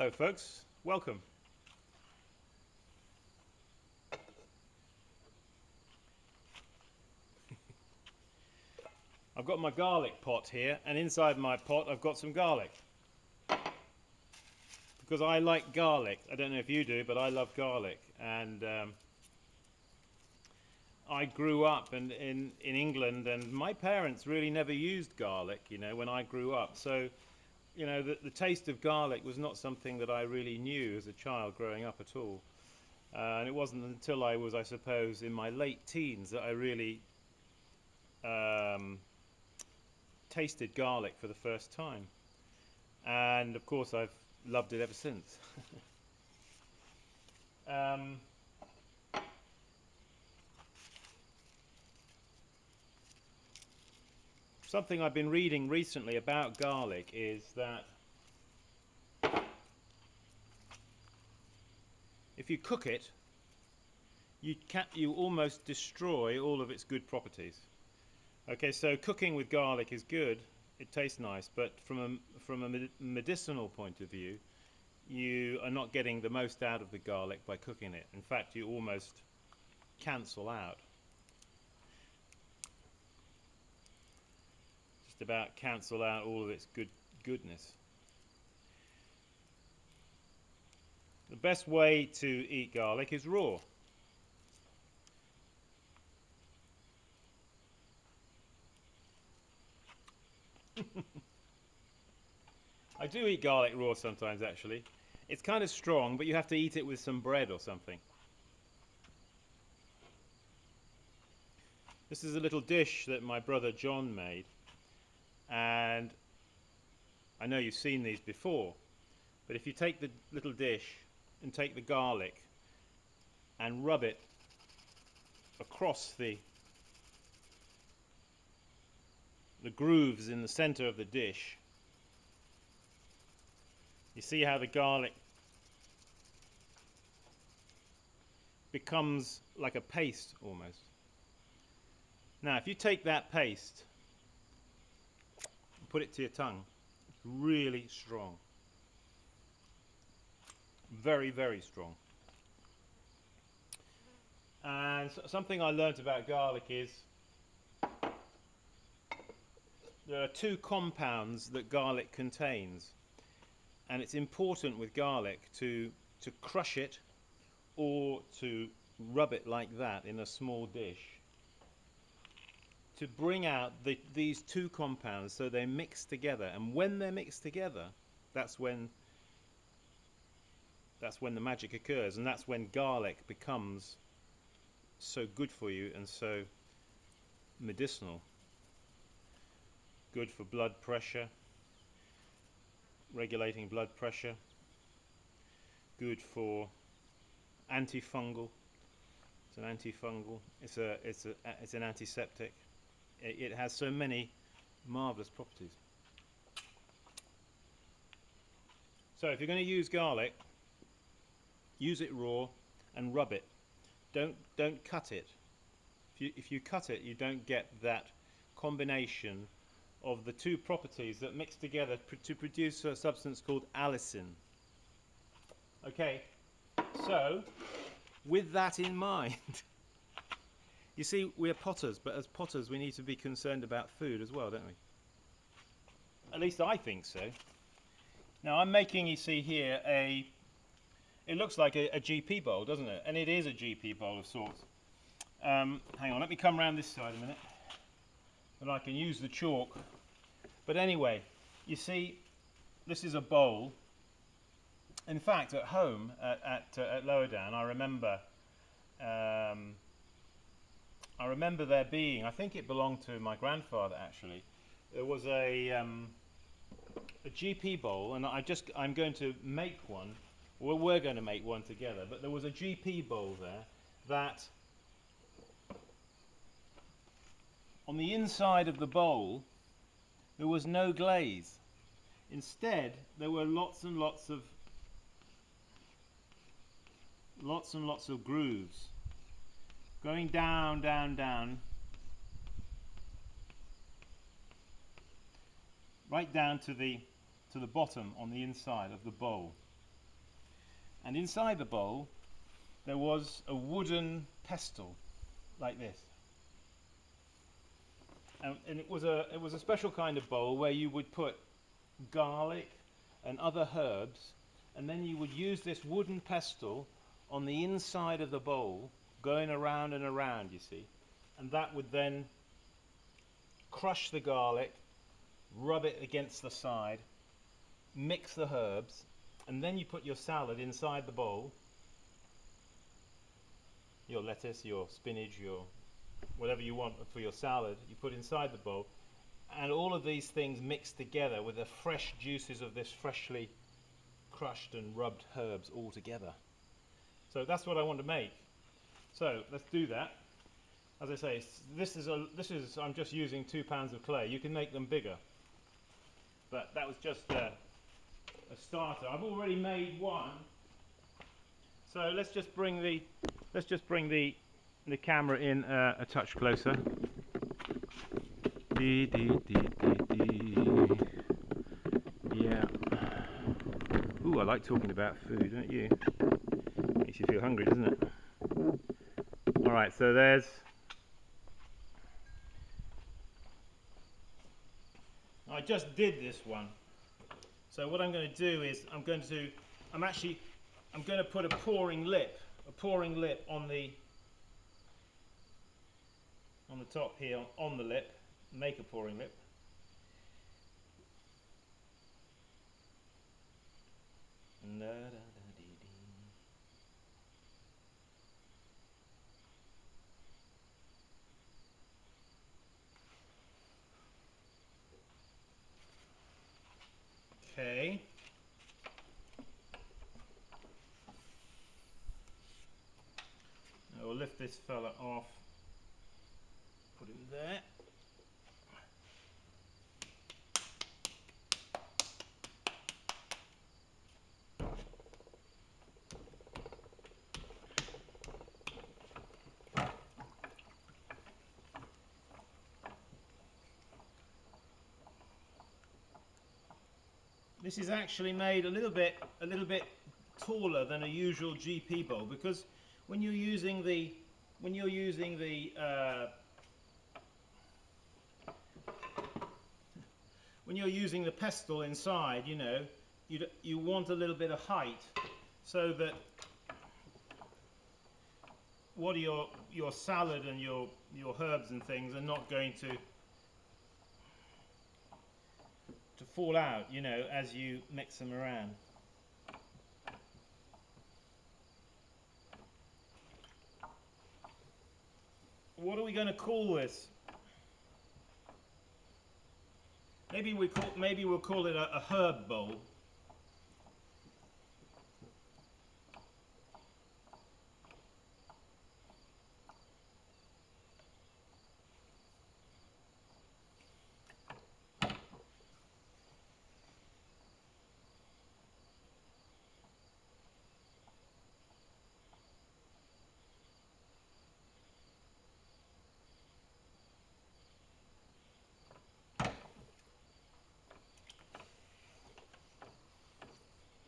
Hello folks, welcome. I've got my garlic pot here, and inside my pot I've got some garlic. Because I like garlic. I don't know if you do, but I love garlic. And I grew up in England, and my parents really never used garlic, you know, when I grew up. So, you know, the taste of garlic was not something that I really knew as a child growing up at all. And it wasn't until I was, I suppose, in my late teens that I really tasted garlic for the first time. And of course I've loved it ever since. Something I've been reading recently about garlic is that if you cook it, you almost destroy all of its good properties. Okay, so cooking with garlic is good, it tastes nice, but from a medicinal point of view, you are not getting the most out of the garlic by cooking it. In fact, you almost cancel out. Just about cancel out all of its goodness. The best way to eat garlic is raw. I do eat garlic raw sometimes, actually. It's kind of strong, but you have to eat it with some bread or something. This is a little dish that my brother John made, and I know you've seen these before, but if you take the little dish and take the garlic and rub it across the grooves in the center of the dish, you see how the garlic becomes like a paste almost. Now if you take that paste and put it to your tongue, it's really strong. Very, very strong. And something I learnt about garlic is there are two compounds that garlic contains, and it's important with garlic to crush it or to rub it like that in a small dish to bring out these two compounds so they mix together. And when they're mixed together, that's when the magic occurs, and that's when garlic becomes so good for you and so medicinal. Good for blood pressure, regulating blood pressure. Good for antifungal. It's an antifungal. It's an antiseptic. It has so many marvelous properties. So if you're going to use garlic, use it raw and rub it. Don't cut it. If you cut it, you don't get that combination of the two properties that mix together to produce a substance called allicin. Okay, so with that in mind, you see, we're potters, but as potters we need to be concerned about food as well, don't we? At least I think so. Now I'm making, you see here, it looks like a GP bowl, doesn't it? And it is a GP bowl of sorts. Hang on, let me come round this side a minute, and I can use the chalk. But anyway, you see, this is a bowl. In fact, at home at Lower Down, I remember there being, I think it belonged to my grandfather actually. There was a GP bowl, and I'm going to make one. Well, we're going to make one together. But there was a GP bowl there that on the inside of the bowl there was no glaze. Instead, there were lots and lots of grooves going down, down, down, right down to the bottom on the inside of the bowl. And inside the bowl there was a wooden pestle like this. And it was a special kind of bowl where you would put garlic and other herbs, and then you would use this wooden pestle on the inside of the bowl, going around and around, you see, and that would then crush the garlic, rub it against the side, mix the herbs, and then you put your salad inside the bowl, your lettuce, your spinach, your whatever you want for your salad, you put inside the bowl, and all of these things mixed together with the fresh juices of this freshly crushed and rubbed herbs all together. So that's what I want to make. So let's do that. As I say, I'm just using 2 pounds of clay. You can make them bigger, but that was just a starter. I've already made one. So let's just bring the camera in a touch closer. Yeah. Ooh, I like talking about food, don't you? Makes you feel hungry, doesn't it? Alright, so there's... I just did this one. So what I'm going to do is I'm going to put a pouring lip on the top here, on the lip, make a pouring lip. Okay. I will lift this fella off, put him there. This is actually made a little bit taller than a usual GP bowl, because when you're using the pestle inside, you know, you want a little bit of height, so that what your salad and your herbs and things are not going to fall out, you know, as you mix them around. What are we going to call this? Maybe we'll call it a herb bowl.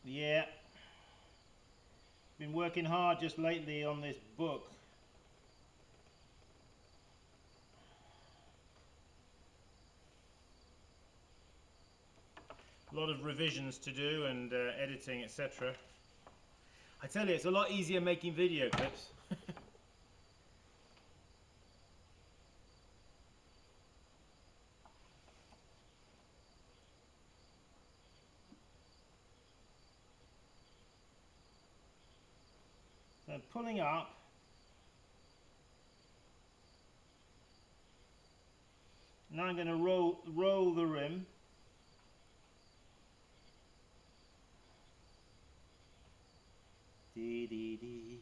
Yeah, been working hard just lately on this book. A lot of revisions to do and editing, etc. I tell you, it's a lot easier making video clips. So pulling up. Now I'm going to roll the rim. Dee dee dee.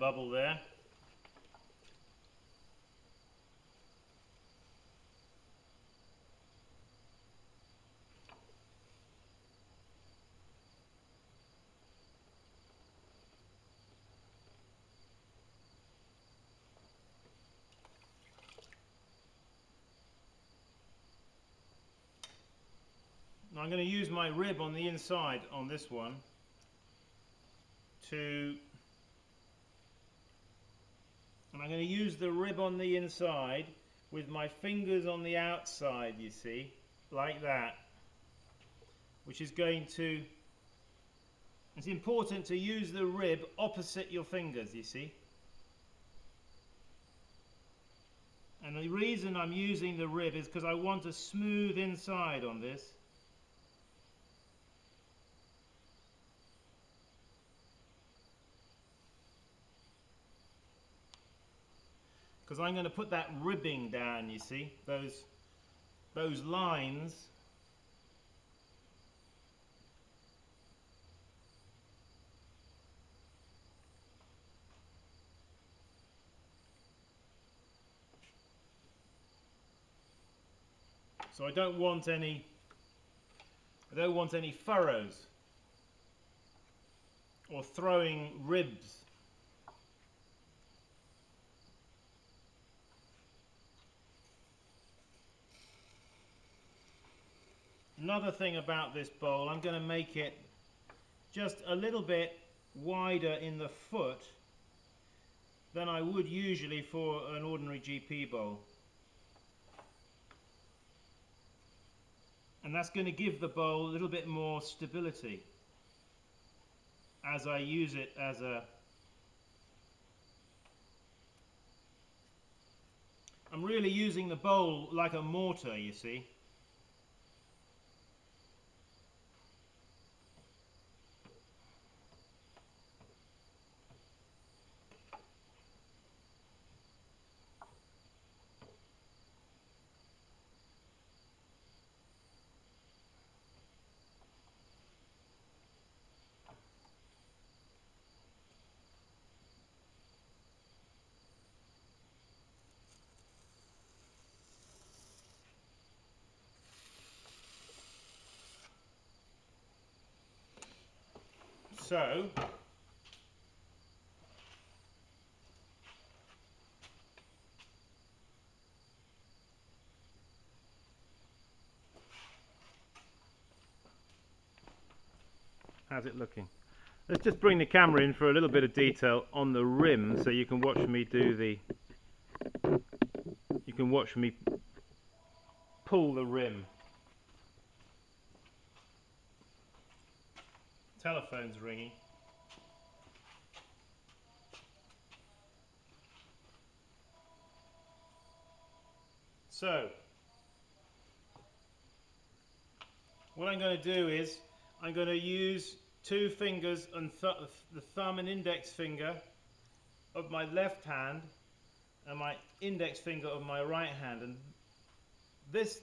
bubble there. Now I'm going to use my rib on the inside on this one and I'm going to use the rib on the inside with my fingers on the outside, you see, like that, which is going to, it's important to use the rib opposite your fingers, you see. And the reason I'm using the rib is because I want a smooth inside on this. Because I'm going to put that ribbing down, you see, those lines. So I don't want any furrows or throwing ribs. Another thing about this bowl, I'm going to make it just a little bit wider in the foot than I would usually for an ordinary GP bowl. And that's going to give the bowl a little bit more stability as I use it as a... I'm really using the bowl like a mortar, you see. So, how's it looking? Let's just bring the camera in for a little bit of detail on the rim so you can watch me do the... You can watch me pull the rim. Telephone's ringing. So, what I'm going to do is I'm going to use two fingers and the thumb and index finger of my left hand and my index finger of my right hand, and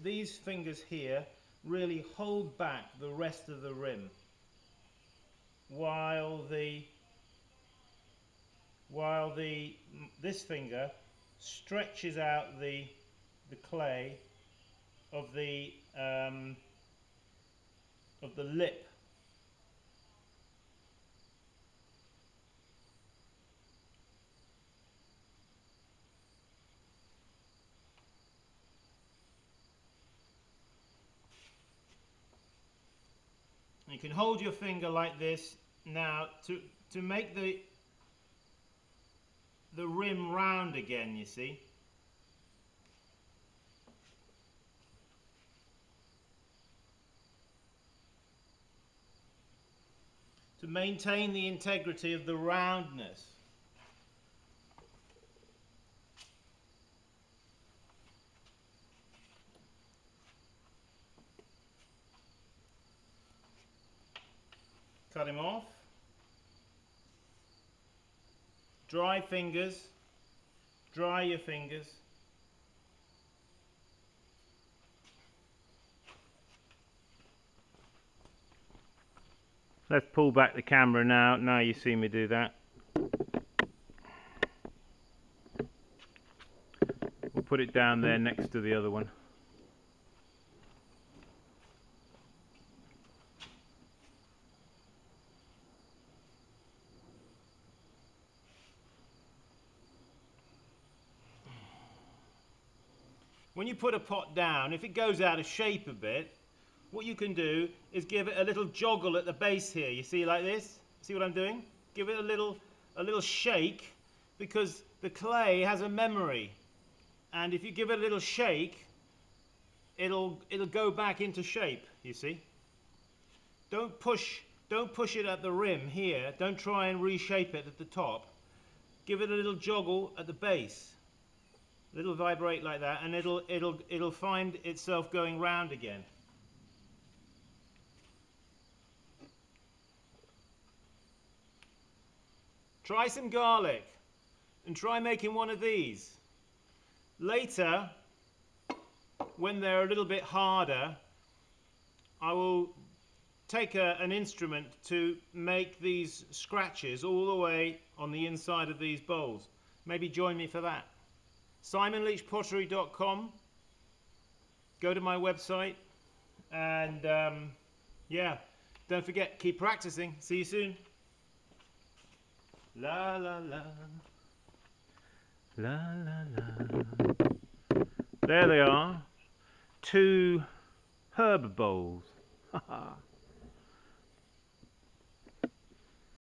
these fingers here really hold back the rest of the rim while this finger stretches out the clay of the lip. You can hold your finger like this now to make the rim round again, you see. To maintain the integrity of the roundness. Cut him off. Dry fingers. Dry your fingers. Let's pull back the camera now. Now you see me do that. put it down there next to the other one. When you put a pot down, if it goes out of shape a bit, what you can do is give it a little joggle at the base here. You see, like this? See what I'm doing? Give it a little shake, because the clay has a memory, and if you give it a little shake, it'll go back into shape. You see? Don't push it at the rim here. Don't try and reshape it at the top. Give it a little joggle at the base. Little vibrate like that, and it'll find itself going round again. Try some garlic and try making one of these. Later, when they're a little bit harder, I will take an instrument to make these scratches all the way on the inside of these bowls. Maybe join me for that. SimonLeachPottery.com. Go to my website, and yeah, don't forget, keep practicing. See you soon. La la la, la la la. There they are, 2 herb bowls.